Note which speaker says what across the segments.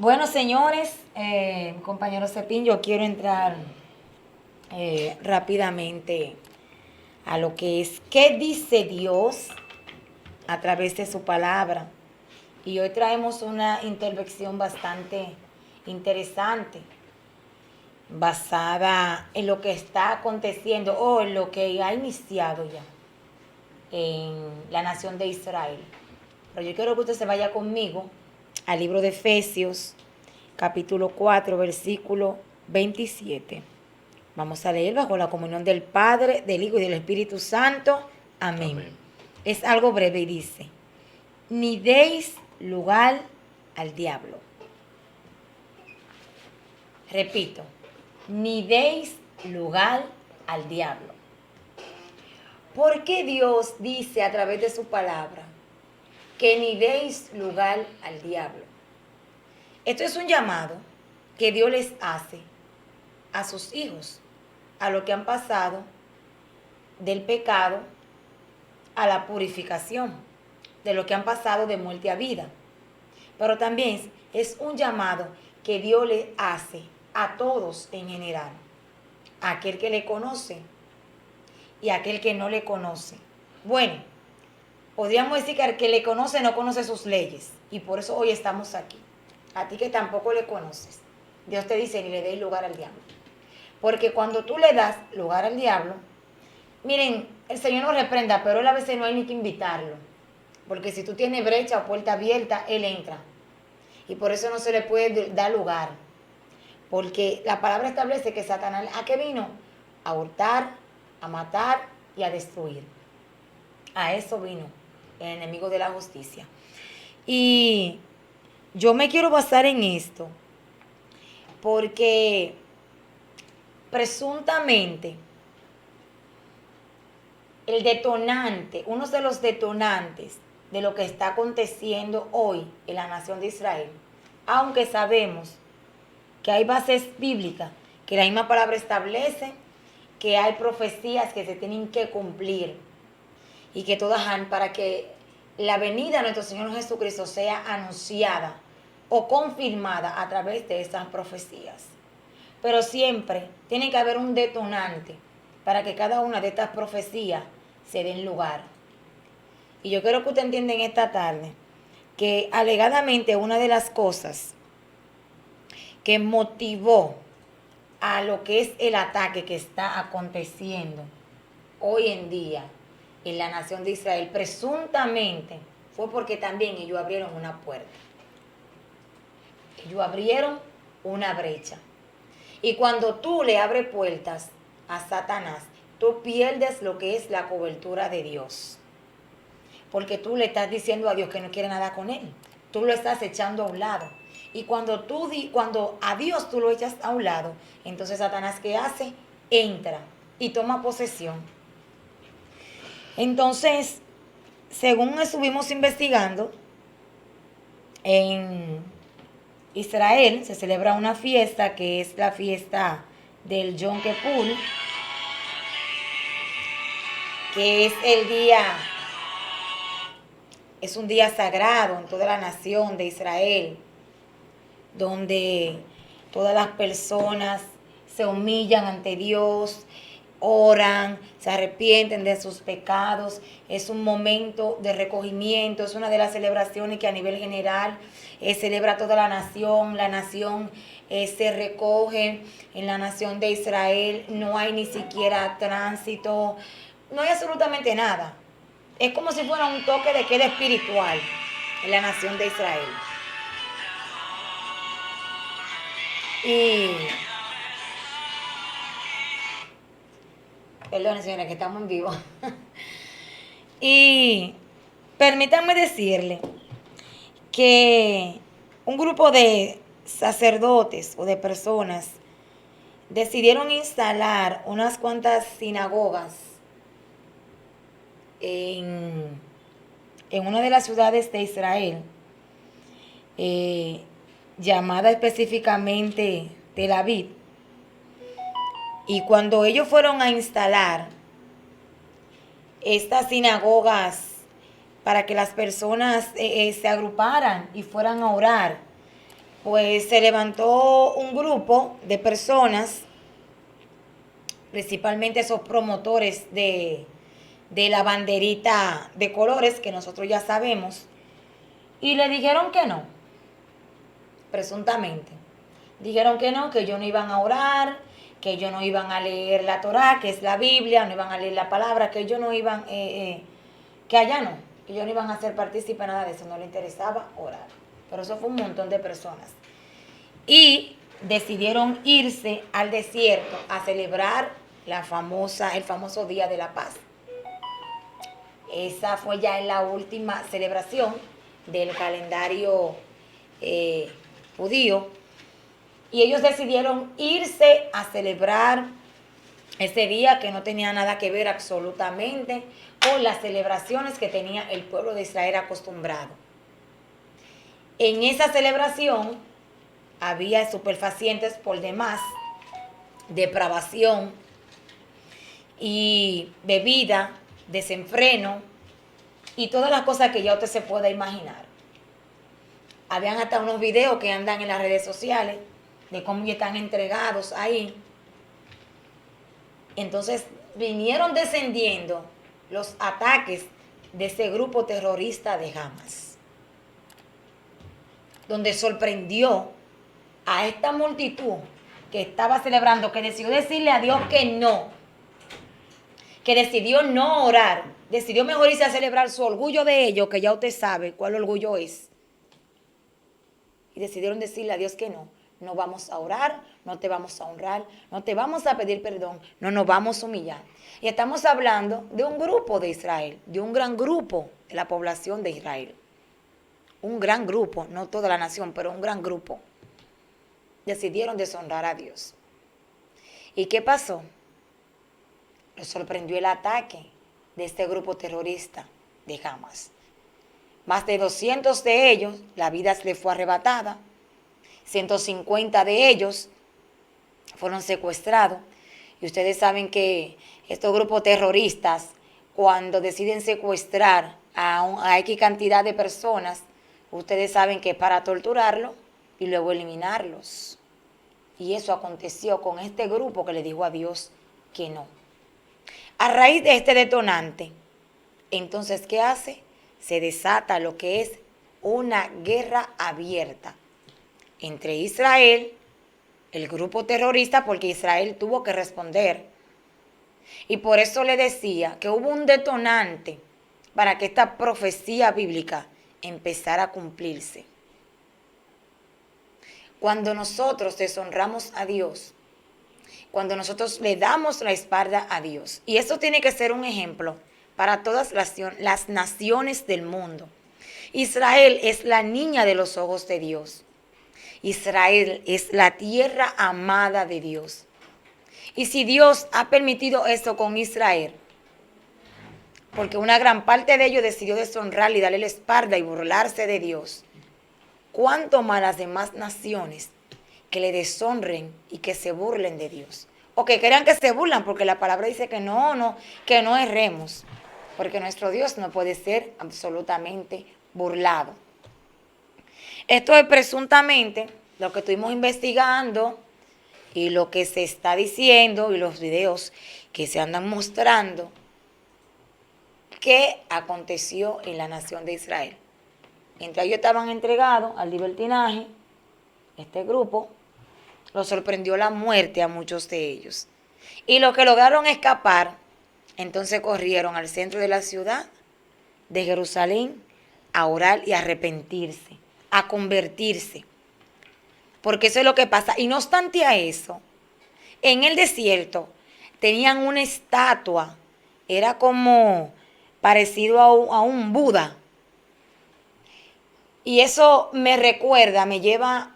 Speaker 1: Bueno, señores, compañero Cepín, yo quiero entrar rápidamente a lo que es qué dice Dios a través de su palabra. Y hoy traemos una intervención bastante interesante, basada en lo que está aconteciendo o en lo que ha iniciado ya en la nación de Israel. Pero yo quiero que usted se vaya conmigo al libro de Efesios, capítulo 4, versículo 27. Vamos a leer bajo la comunión del Padre, del Hijo y del Espíritu Santo. Amén.
Speaker 2: Amén.
Speaker 1: Es algo breve y dice, ni deis lugar al diablo. Repito, ni deis lugar al diablo. ¿Por qué Dios dice a través de su palabra que ni deis lugar al diablo? Esto es un llamado que Dios les hace a sus hijos, a los que han pasado del pecado a la purificación, de lo que han pasado de muerte a vida. Pero también es un llamado que Dios le hace a todos en general, a aquel que le conoce y a aquel que no le conoce. Bueno, podríamos decir que al que le conoce no conoce sus leyes, y por eso hoy estamos aquí. A ti que tampoco le conoces, Dios te dice ni le des lugar al diablo. Porque cuando tú le das lugar al diablo, miren, el Señor nos reprenda, pero él a veces no hay ni que invitarlo. Porque si tú tienes brecha o puerta abierta, él entra. Y por eso no se le puede dar lugar. Porque la palabra establece que Satanás, ¿a qué vino? A hurtar, a matar y a destruir. A eso vino el enemigo de la justicia. Y yo me quiero basar en esto porque presuntamente el detonante, uno de los detonantes de lo que está aconteciendo hoy en la nación de Israel, aunque sabemos que hay bases bíblicas, que la misma palabra establece que hay profecías que se tienen que cumplir y que todas han para que la venida de nuestro Señor Jesucristo sea anunciada o confirmada a través de esas profecías. Pero siempre tiene que haber un detonante para que cada una de estas profecías se den lugar. Y yo quiero que usted entienda en esta tarde que alegadamente una de las cosas que motivó a lo que es el ataque que está aconteciendo hoy en día en la nación de Israel, presuntamente fue porque también ellos abrieron una puerta. Ellos abrieron una brecha. Y cuando tú le abres puertas a Satanás, tú pierdes lo que es la cobertura de Dios. Porque tú le estás diciendo a Dios que no quiere nada con él. Tú lo estás echando a un lado. Y cuando a Dios tú lo echas a un lado, entonces Satanás, ¿qué hace? Entra y toma posesión. Entonces, según estuvimos investigando, en Israel se celebra una fiesta que es la fiesta del Yom Kippur, que es un día sagrado en toda la nación de Israel, donde todas las personas se humillan ante Dios, oran, se arrepienten de sus pecados. Es un momento de recogimiento, es una de las celebraciones que a nivel general celebra toda la nación. La nación se recoge en la nación de Israel, no hay ni siquiera tránsito, no hay absolutamente nada. Es como si fuera un toque de queda espiritual en la nación de Israel. Y, perdón, señora, que estamos en vivo. Y permítanme decirle que un grupo de sacerdotes o de personas decidieron instalar unas cuantas sinagogas en una de las ciudades de Israel, llamada específicamente Tel Aviv. Y cuando ellos fueron a instalar estas sinagogas para que las personas se agruparan y fueran a orar, pues se levantó un grupo de personas, principalmente esos promotores de la banderita de colores que nosotros ya sabemos, y le dijeron que no, presuntamente. Dijeron que no, que ellos no iban a orar, que ellos no iban a leer la Torá, que es la Biblia, no iban a leer la palabra, que ellos no iban, que allá no, que ellos no iban a ser partícipes, nada de eso, no les interesaba orar. Pero eso fue un montón de personas. Y decidieron irse al desierto a celebrar el famoso Día de la Paz. Esa fue ya en la última celebración del calendario judío. Y ellos decidieron irse a celebrar ese día que no tenía nada que ver absolutamente con las celebraciones que tenía el pueblo de Israel acostumbrado. En esa celebración había estupefacientes por demás, depravación y bebida, desenfreno y todas las cosas que ya usted se pueda imaginar. Habían hasta unos videos que andan en las redes sociales de cómo ya están entregados ahí. Entonces vinieron descendiendo los ataques de ese grupo terrorista de Hamas, donde sorprendió a esta multitud que estaba celebrando, que decidió decirle a Dios que no, que decidió no orar, decidió mejor irse a celebrar su orgullo de ellos, que ya usted sabe cuál orgullo es. Y decidieron decirle a Dios que no. No vamos a orar, no te vamos a honrar, no te vamos a pedir perdón, no nos vamos a humillar. Y estamos hablando de un grupo de Israel, de un gran grupo de la población de Israel. Un gran grupo, no toda la nación, pero un gran grupo. Decidieron deshonrar a Dios. ¿Y qué pasó? Los sorprendió el ataque de este grupo terrorista de Hamas. Más de 200 de ellos, la vida se les fue arrebatada. 150 de ellos fueron secuestrados. Y ustedes saben que estos grupos terroristas, cuando deciden secuestrar a X cantidad de personas, ustedes saben que es para torturarlos y luego eliminarlos. Y eso aconteció con este grupo que le dijo a Dios que no. A raíz de este detonante, entonces, ¿qué hace? Se desata lo que es una guerra abierta entre Israel, el grupo terrorista, porque Israel tuvo que responder. Y por eso le decía que hubo un detonante para que esta profecía bíblica empezara a cumplirse. Cuando nosotros deshonramos a Dios, cuando nosotros le damos la espalda a Dios, y esto tiene que ser un ejemplo para todas las naciones del mundo. Israel es la niña de los ojos de Dios. Israel es la tierra amada de Dios. Y si Dios ha permitido esto con Israel, porque una gran parte de ellos decidió deshonrarle y darle la espalda y burlarse de Dios, ¿cuánto más las demás naciones que le deshonren y que se burlen de Dios? O que crean que se burlan, porque la palabra dice que no erremos, porque nuestro Dios no puede ser absolutamente burlado. Esto es presuntamente lo que estuvimos investigando y lo que se está diciendo y los videos que se andan mostrando que aconteció en la nación de Israel. Mientras ellos estaban entregados al libertinaje, este grupo los sorprendió la muerte a muchos de ellos. Y los que lograron escapar, entonces corrieron al centro de la ciudad de Jerusalén a orar y a arrepentirse, a convertirse. Porque eso es lo que pasa. Y no obstante a eso, en el desierto tenían una estatua, era como parecido a un Buda. Y eso me recuerda, me lleva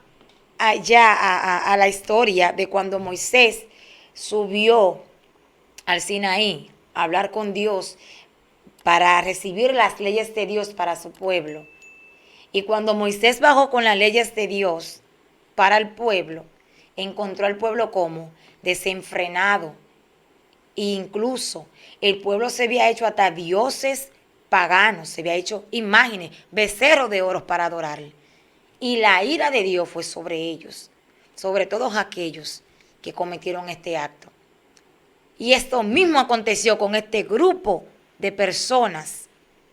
Speaker 1: allá a la historia de cuando Moisés subió al Sinaí a hablar con Dios para recibir las leyes de Dios para su pueblo. Y cuando Moisés bajó con las leyes de Dios para el pueblo, encontró al pueblo como desenfrenado. E incluso el pueblo se había hecho hasta dioses paganos, se había hecho imágenes, becerros de oro para adorarle. Y la ira de Dios fue sobre ellos, sobre todos aquellos que cometieron este acto. Y esto mismo aconteció con este grupo de personas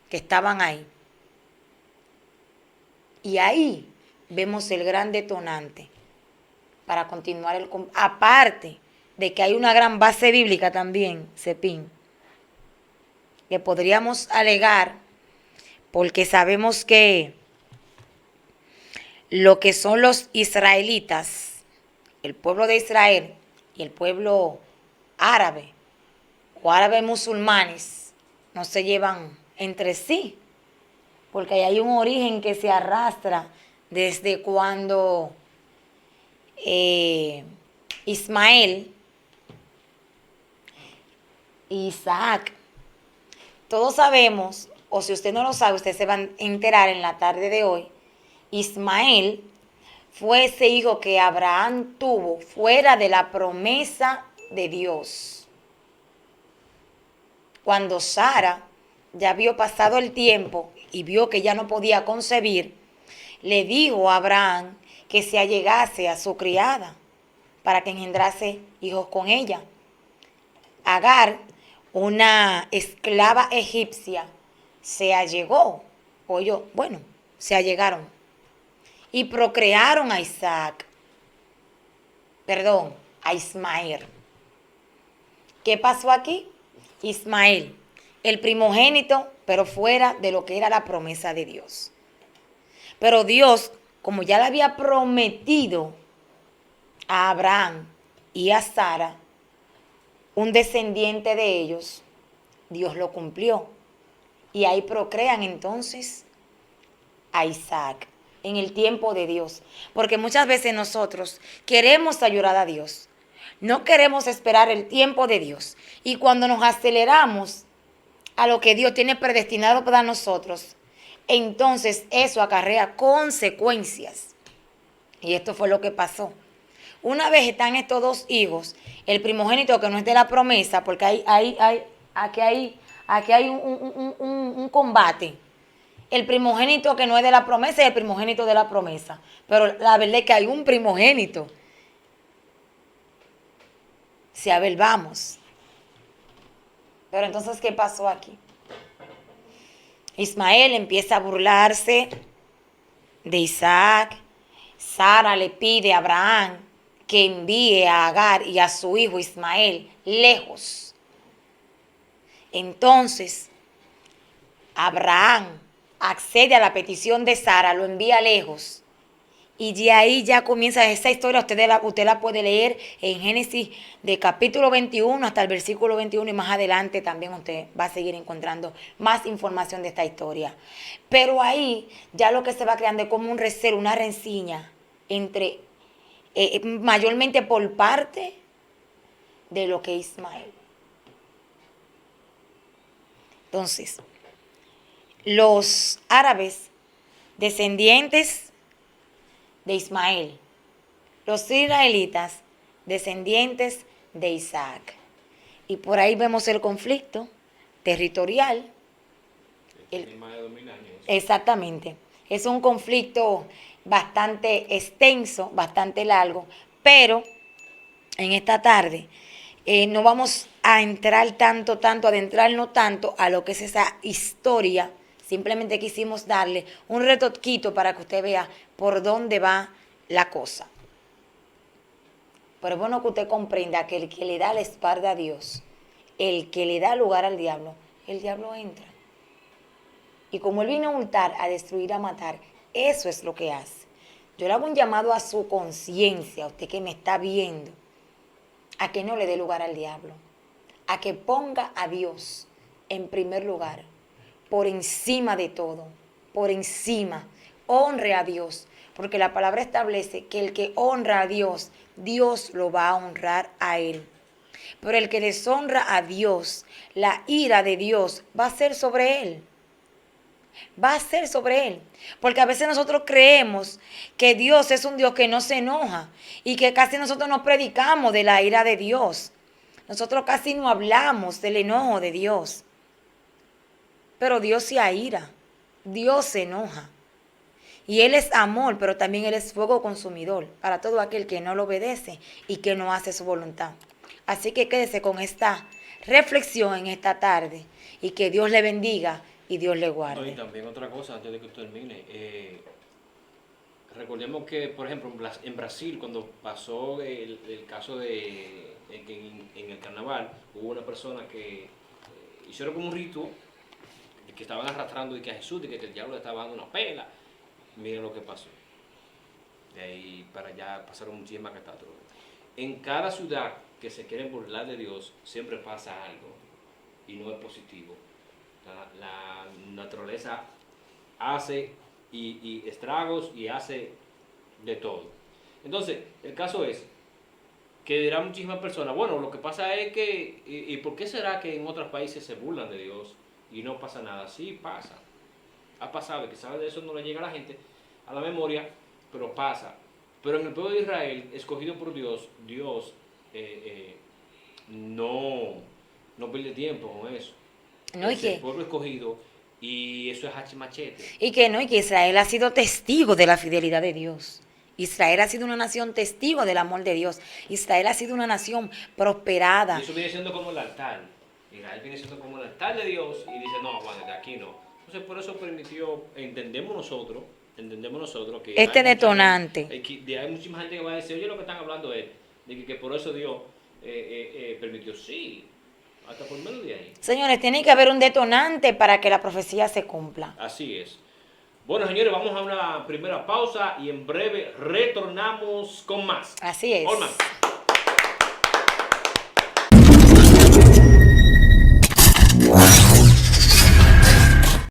Speaker 1: que estaban ahí. Y ahí vemos el gran detonante para continuar el... Aparte de que hay una gran base bíblica también, Cepín, que podríamos alegar, porque sabemos que lo que son los israelitas, el pueblo de Israel y el pueblo árabe o árabes musulmanes, no se llevan entre sí, porque hay un origen que se arrastra desde cuando Ismael y Isaac, todos sabemos, o si usted no lo sabe, usted se va a enterar en la tarde de hoy, Ismael fue ese hijo que Abraham tuvo fuera de la promesa de Dios. Cuando Sara ya vio pasado el tiempo y vio que ya no podía concebir, le dijo a Abraham que se allegase a su criada para que engendrase hijos con ella. Agar, una esclava egipcia, se allegó, se allegaron y procrearon a a Ismael. ¿Qué pasó aquí? Ismael, el primogénito, pero fuera de lo que era la promesa de Dios. Pero Dios, como ya le había prometido a Abraham y a Sara un descendiente de ellos, Dios lo cumplió. Y ahí procrean entonces a Isaac en el tiempo de Dios. Porque muchas veces nosotros queremos ayudar a Dios. No queremos esperar el tiempo de Dios. Y cuando nos aceleramos a lo que Dios tiene predestinado para nosotros, entonces eso acarrea consecuencias. Y esto fue lo que pasó. Una vez están estos dos hijos, el primogénito que no es de la promesa, porque aquí hay un combate. El primogénito que no es de la promesa y el primogénito de la promesa. Pero la verdad es que hay un primogénito. Si a ver, vamos. Pero entonces, ¿qué pasó aquí? Ismael empieza a burlarse de Isaac. Sara le pide a Abraham que envíe a Agar y a su hijo Ismael lejos. Entonces, Abraham accede a la petición de Sara, lo envía lejos. Y de ahí ya comienza esa historia, usted la puede leer en Génesis de capítulo 21 hasta el versículo 21 y más adelante también usted va a seguir encontrando más información de esta historia. Pero ahí ya lo que se va creando es como un recelo, una rencilla entre, mayormente por parte de lo que es Ismael. Entonces, los árabes descendientes de Ismael, los israelitas descendientes de Isaac. Y por ahí vemos el conflicto territorial. Exactamente. Es un conflicto bastante extenso, bastante largo, pero en esta tarde no vamos a entrar adentrarnos tanto a lo que es esa historia. Simplemente quisimos darle un retoquito para que usted vea por dónde va la cosa. Pero es bueno que usted comprenda que el que le da la espalda a Dios, el que le da lugar al diablo, el diablo entra. Y como él vino a hurtar, a destruir, a matar, eso es lo que hace. Yo le hago un llamado a su conciencia, a usted que me está viendo, a que no le dé lugar al diablo, a que ponga a Dios en primer lugar, por encima de todo, por encima, honre a Dios, porque la palabra establece que el que honra a Dios, Dios lo va a honrar a él. Pero el que deshonra a Dios, la ira de Dios va a ser sobre él. Va a ser sobre él. Porque a veces nosotros creemos que Dios es un Dios que no se enoja y que casi nosotros no predicamos de la ira de Dios. Nosotros casi no hablamos del enojo de Dios. Pero Dios se aira, Dios se enoja. Y Él es amor, pero también Él es fuego consumidor para todo aquel que no lo obedece y que no hace su voluntad. Así que quédese con esta reflexión en esta tarde y que Dios le bendiga y Dios le
Speaker 2: No, y
Speaker 1: guarde.
Speaker 2: también otra cosa, antes de que termine. Recordemos que, por ejemplo, en Brasil, cuando pasó el caso de en el carnaval, hubo una persona que hicieron como un rito, que estaban arrastrando de que a Jesús, de que el diablo le estaba dando una pela. Miren lo que pasó. De ahí para allá pasaron muchísimas catástrofes. En cada ciudad que se quieren burlar de Dios, siempre pasa algo y no es positivo. La naturaleza hace y estragos y hace de todo. Entonces, el caso es que dirán muchísimas personas, bueno, lo que pasa es que, ¿y por qué será que en otros países se burlan de Dios y no pasa nada? Sí, pasa. Ha pasado, que sabe de eso no le llega a la gente, a la memoria, pero pasa. Pero en el pueblo de Israel, escogido por Dios, Dios no, no pierde tiempo con eso.
Speaker 1: ¿No?
Speaker 2: Es el pueblo escogido y eso es hachimachete.
Speaker 1: Y que Israel ha sido testigo de la fidelidad de Dios. Israel ha sido una nación testigo del amor de Dios. Israel ha sido una nación prosperada.
Speaker 2: Y eso viene siendo como el altar. Israel viene siendo como el altar de Dios y dice, no, bueno, de aquí no. Entonces por eso permitió, entendemos nosotros que
Speaker 1: Este
Speaker 2: hay
Speaker 1: detonante.
Speaker 2: hay muchísima gente que va a decir, oye, lo que están hablando es de que por eso Dios permitió, sí, hasta por medio de ahí.
Speaker 1: Señores, tiene que haber un detonante para que la profecía se cumpla.
Speaker 2: Así es. Bueno, señores, vamos a una primera pausa y en breve retornamos con más.
Speaker 1: Así es.
Speaker 2: Olman.